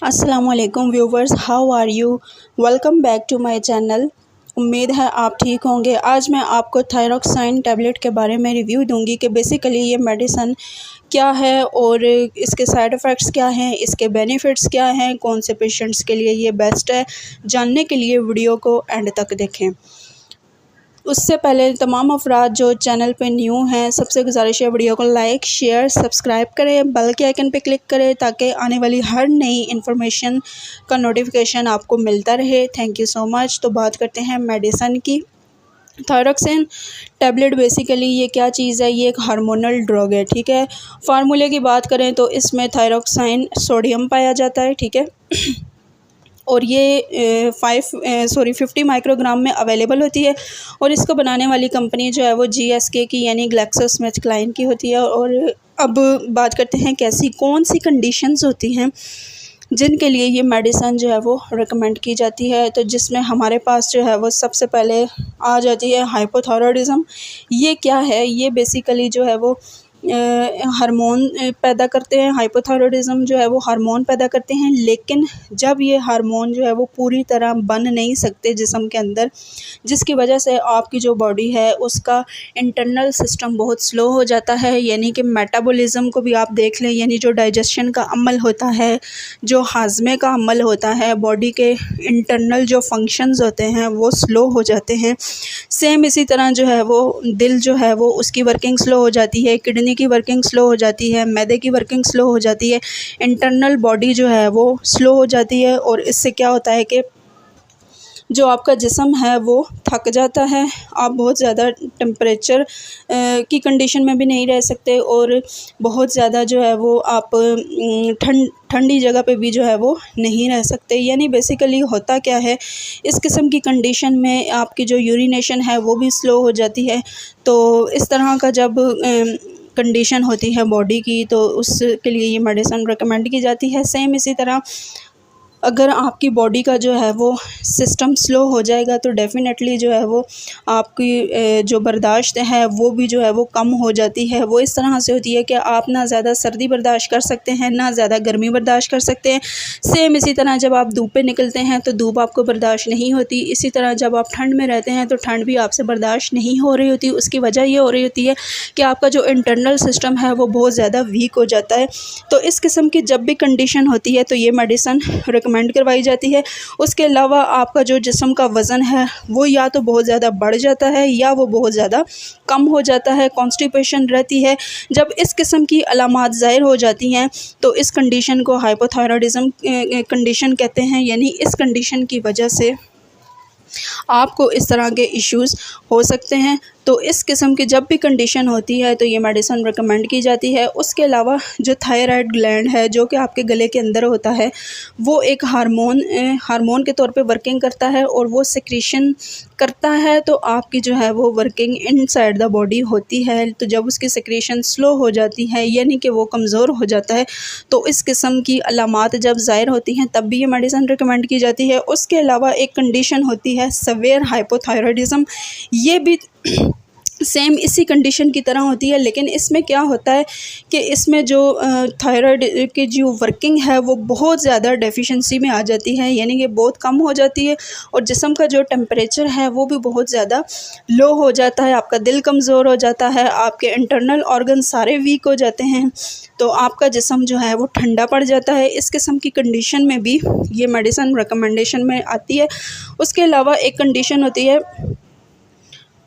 अस्सलामुअलैकुम viewers, how are you. Welcome back to my channel. उम्मीद है आप ठीक होंगे। आज मैं आपको थायरॉक्साइन टैबलेट के बारे में रिव्यू दूंगी कि बेसिकली ये मेडिसन क्या है और इसके साइड इफ़ेक्ट्स क्या हैं, इसके बेनिफिट्स क्या हैं, कौन से पेशेंट्स के लिए ये बेस्ट है। जानने के लिए वीडियो को एंड तक देखें। उससे पहले तमाम अफराद जो चैनल पे न्यू हैं, सबसे गुजारिश है वीडियो को लाइक, शेयर, सब्सक्राइब करें, बेल के आइकन पे क्लिक करें ताकि आने वाली हर नई इन्फॉर्मेशन का नोटिफिकेशन आपको मिलता रहे। Thank you so much. तो बात करते हैं मेडिसन की। थायरॉक्सिन टैबलेट बेसिकली ये क्या चीज़ है, ये एक हार्मोनल ड्रग है, ठीक है। फार्मूले की बात करें तो इसमें थायरॉक्साइन सोडियम पाया जाता है, ठीक है। और ये 50 माइक्रोग्राम में अवेलेबल होती है और इसको बनाने वाली कंपनी जो है वो GSK की यानी ग्लैक्सोस्मिथक्लाइन की होती है। और अब बात करते हैं कौन सी कंडीशंस होती हैं जिनके लिए ये मेडिसन जो है वो रिकमेंड की जाती है। तो जिसमें हमारे पास जो है वो सबसे पहले आ जाती है हाइपोथायरॉयडिज़म। ये क्या है, ये बेसिकली जो है वो हार्मोन पैदा करते हैं। हाइपोथायरॉयडिज़म जो है वो हार्मोन पैदा करते हैं, लेकिन जब ये हार्मोन जो है वो पूरी तरह बन नहीं सकते जिस्म के अंदर, जिसकी वजह से आपकी जो बॉडी है उसका इंटरनल सिस्टम बहुत स्लो हो जाता है। यानी कि मेटाबॉलिज्म को भी आप देख लें, यानी जो डाइजेशन का अमल होता है, जो हाजमे का अमल होता है, बॉडी के इंटरनल जो फंक्शंस होते हैं वो स्लो हो जाते हैं। सेम इसी तरह जो है वो दिल जो है वो उसकी वर्किंग स्लो हो जाती है, किडनी की वर्किंग स्लो हो जाती है, मैदे की वर्किंग स्लो हो जाती है, इंटरनल बॉडी जो है वो स्लो हो जाती है। और इससे क्या होता है कि जो आपका जिस्म है वो थक जाता है। आप बहुत ज़्यादा टेम्परेचर की कंडीशन में भी नहीं रह सकते और बहुत ज़्यादा जो है वो आप ठंडी जगह पे भी जो है वो नहीं रह सकते। यानी बेसिकली होता क्या है, इस किस्म की कंडीशन में आपकी जो यूरिनेशन है वो भी स्लो हो जाती है। तो इस तरह का जब कंडीशन होती है बॉडी की, तो उसके लिए ये मेडिसिन रिकमेंड की जाती है। सेम इसी तरह अगर आपकी बॉडी का जो है वो सिस्टम स्लो हो जाएगा तो डेफ़िनेटली जो है वो आपकी जो बर्दाश्त है वो भी जो है वो कम हो जाती है। वो इस तरह से होती है कि आप ना ज़्यादा सर्दी बर्दाश्त कर सकते हैं, ना ज़्यादा गर्मी बर्दाश्त कर सकते हैं। सेम इसी तरह जब आप धूप पे निकलते हैं तो धूप आपको बर्दाश्त नहीं होती। इसी तरह जब आप ठंड में रहते हैं तो ठंड भी आपसे बर्दाश्त नहीं हो रही होती। उसकी वजह ये हो रही होती है कि आपका जो इंटरनल सिस्टम है वो बहुत ज़्यादा वीक हो जाता है। तो इस किस्म की जब भी कंडीशन होती है तो ये मेडिसिन रिकमेंड करवाई जाती है। उसके अलावा आपका जो जिस्म का वज़न है वो या तो बहुत ज़्यादा बढ़ जाता है या वो बहुत ज़्यादा कम हो जाता है, कॉन्स्टिपेशन रहती है। जब इस किस्म की अलामात ज़ाहिर हो जाती हैं तो इस कंडीशन को हाइपोथायरॉयडिज़म कंडीशन कहते हैं। यानी इस कंडीशन की वजह से आपको इस तरह के इश्यूज़ हो सकते हैं। तो इस किस्म की जब भी कंडीशन होती है तो ये मेडिसिन रिकमेंड की जाती है। उसके अलावा जो थायराइड ग्लैंड है जो कि आपके गले के अंदर होता है, वो एक हार्मोन के तौर पे वर्किंग करता है और वो सिक्रीशन करता है। तो आपकी जो है वो वर्किंग इनसाइड द बॉडी होती है। तो जब उसकी सिक्रीशन स्लो हो जाती है यानी कि वो कमज़ोर हो जाता है, तो इस किस्म की अलामात जब ज़ाहिर होती हैं तब भी ये मेडिसिन रिकमेंड की जाती है। उसके अलावा एक कंडीशन होती है सवेयर हाइपोथायरॉयडिज़म। ये भी सेम इसी कंडीशन की तरह होती है, लेकिन इसमें क्या होता है कि इसमें जो थायराइड की जो वर्किंग है वो बहुत ज़्यादा डेफिशिएंसी में आ जाती है, यानी कि बहुत कम हो जाती है और जिस्म का जो टेम्परेचर है वो भी बहुत ज़्यादा लो हो जाता है। आपका दिल कमज़ोर हो जाता है, आपके इंटरनल ऑर्गन सारे वीक हो जाते हैं, तो आपका जिस्म जो है वो ठंडा पड़ जाता है। इस किस्म की कंडीशन में भी ये मेडिसिन रिकमेंडेशन में आती है। उसके अलावा एक कंडीशन होती है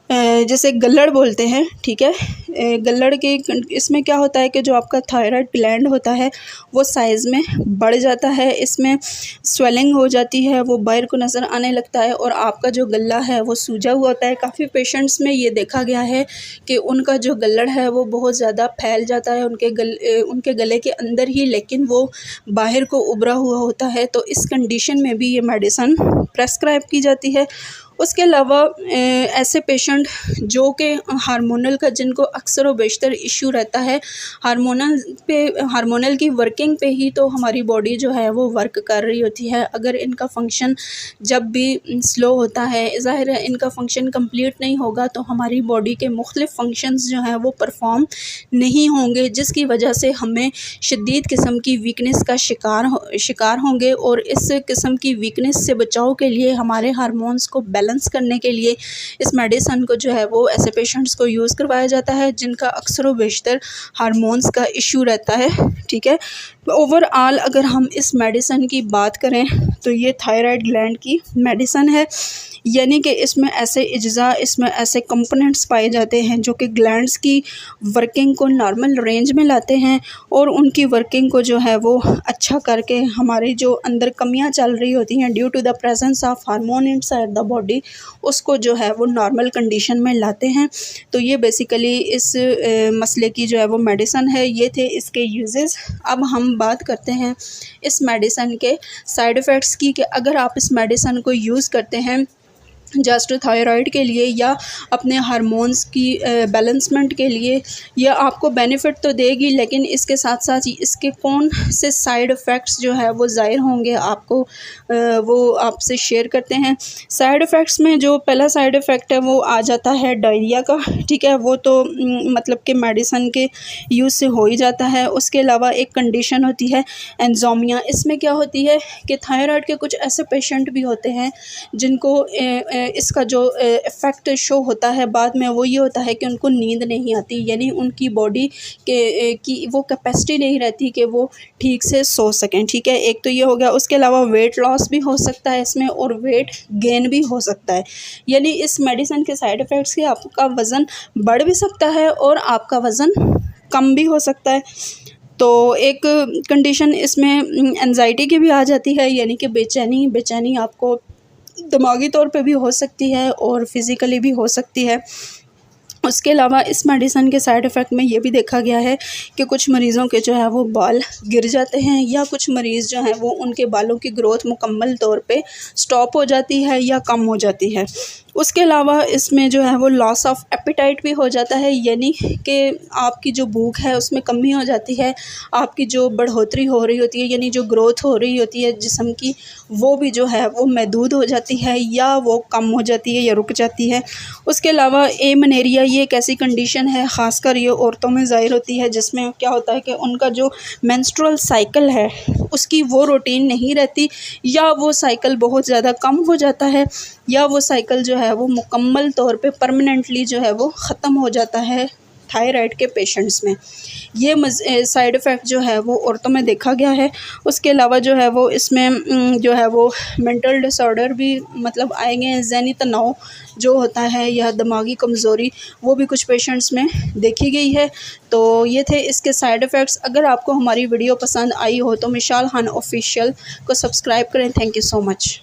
जैसे गल्लड़ बोलते हैं, ठीक है। गल्लड़ के इसमें क्या होता है कि जो आपका थायराइड ग्लैंड होता है वो साइज़ में बढ़ जाता है, इसमें स्वेलिंग हो जाती है, वो बाहर को नज़र आने लगता है और आपका जो गला है वो सूजा हुआ होता है। काफ़ी पेशेंट्स में ये देखा गया है कि उनका जो गल्लड़ है वो बहुत ज़्यादा फैल जाता है उनके गले के अंदर ही, लेकिन वो बाहर को उभरा हुआ होता है। तो इस कंडीशन में भी ये मेडिसिन प्रेस्क्राइब की जाती है। उसके अलावा ऐसे पेशेंट जो कि हार्मोनल का जिनको अक्सर व बेशतर इशू रहता है हार्मोनल की वर्किंग पे ही तो हमारी बॉडी जो है वो वर्क कर रही होती है। अगर इनका फंक्शन जब भी स्लो होता है, ज़ाहिर है इनका फंक्शन कंप्लीट नहीं होगा तो हमारी बॉडी के मुख्तलिफ फंक्शंस जो हैं वो परफॉर्म नहीं होंगे, जिसकी वजह से हमें शदीद किस्म की वीकनेस का शिकार होंगे। और इस किस्म की वीकनेस से बचाव के लिए, हमारे हार्मोन्स को बैलेंस करने के लिए इस मेडिसन को जो है वो ऐसे पेशेंट्स को यूज़ करवाया जाता है जिनका अक्सर व बेशतर हार्मोन्स का इशू रहता है। ठीक है, ओवरऑल अगर हम इस मेडिसन की बात करें तो ये थायराइड ग्लैंड की मेडिसन है, यानी कि इसमें ऐसे कंपोनेंट्स पाए जाते हैं जो कि ग्लैंड्स की वर्किंग को नॉर्मल रेंज में लाते हैं और उनकी वर्किंग को जो है वो अच्छा करके हमारी जो अंदर कमियां चल रही होती हैं due to the presence of hormone inside the body, उसको जो है वो नॉर्मल कंडीशन में लाते हैं। तो ये बेसिकली इस मसले की जो है वो मेडिसन है। ये थे इसके यूजेस। अब हम बात करते हैं इस मेडिसन के साइड इफ़ेक्ट्स की, कि अगर आप इस मेडिसन को यूज़ करते हैं जस्ट थायराइड के लिए या अपने हार्मोन्स की बैलेंसमेंट के लिए, यह आपको बेनिफिट तो देगी, लेकिन इसके साथ साथ इसके कौन से साइड इफ़ेक्ट्स जो है वो ज़ाहिर होंगे आपको, वो आपसे शेयर करते हैं। साइड इफ़ेक्ट्स में जो पहला साइड इफ़ेक्ट है वो आ जाता है डायरिया का। ठीक है, वो तो मतलब कि मेडिसन के यूज़ से हो ही जाता है। उसके अलावा एक कंडीशन होती है एंज़ोमिया। इसमें क्या होती है कि थायराइड के कुछ ऐसे पेशेंट भी होते हैं जिनको इसका जो इफ़ेक्ट शो होता है बाद में, वो ये होता है कि उनको नींद नहीं आती, यानी उनकी बॉडी की वो कैपेसिटी नहीं रहती कि वो ठीक से सो सकें। ठीक है, एक तो ये हो गया। उसके अलावा वेट लॉस भी हो सकता है इसमें और वेट गेन भी हो सकता है, यानी इस मेडिसिन के साइड इफ़ेक्ट्स के आपका वज़न बढ़ भी सकता है और आपका वज़न कम भी हो सकता है। तो एक कंडीशन इसमें एंजाइटी की भी आ जाती है, यानी कि बेचैनी आपको दिमागी तौर पे भी हो सकती है और फिज़िकली भी हो सकती है। उसके अलावा इस मेडिसन के साइड इफ़ेक्ट में ये भी देखा गया है कि कुछ मरीज़ों के जो है वो बाल गिर जाते हैं, या कुछ मरीज़ जो हैं वो उनके बालों की ग्रोथ मुकम्मल तौर पे स्टॉप हो जाती है या कम हो जाती है। उसके अलावा इसमें जो है वो लॉस ऑफ एपेटाइट भी हो जाता है, यानी कि आपकी जो भूख है उसमें कमी हो जाती है, आपकी जो बढ़ोतरी हो रही होती है यानी जो ग्रोथ हो रही होती है जिस्म की, वो भी जो है वो महदूद हो जाती है या वो कम हो जाती है या रुक जाती है। उसके अलावा एमेनोर्यिया, ये एक ऐसी कंडीशन है, ख़ासकर ये औरतों में ज़ाहिर होती है, जिसमें क्या होता है कि उनका जो मेंस्ट्रुअल साइकिल है उसकी वो रूटीन नहीं रहती, या वो साइकिल बहुत ज़्यादा कम हो जाता है, या वो साइकिल जो है वो मुकम्मल तौर पे परमानेंटली जो है वो ख़त्म हो जाता है थायराइड के पेशेंट्स में। ये साइड इफ़ेक्ट जो है वो औरतों में देखा गया है। उसके अलावा जो है वो इसमें जो है वो मेंटल डिसऑर्डर भी मतलब आएंगे, ज़हनी तनाव जो होता है या दिमागी कमज़ोरी, वो भी कुछ पेशेंट्स में देखी गई है। तो ये थे इसके साइड इफ़ेक्ट्स। अगर आपको हमारी वीडियो पसंद आई हो तो मिशाल खान ऑफिशियल को सब्सक्राइब करें। Thank you so much.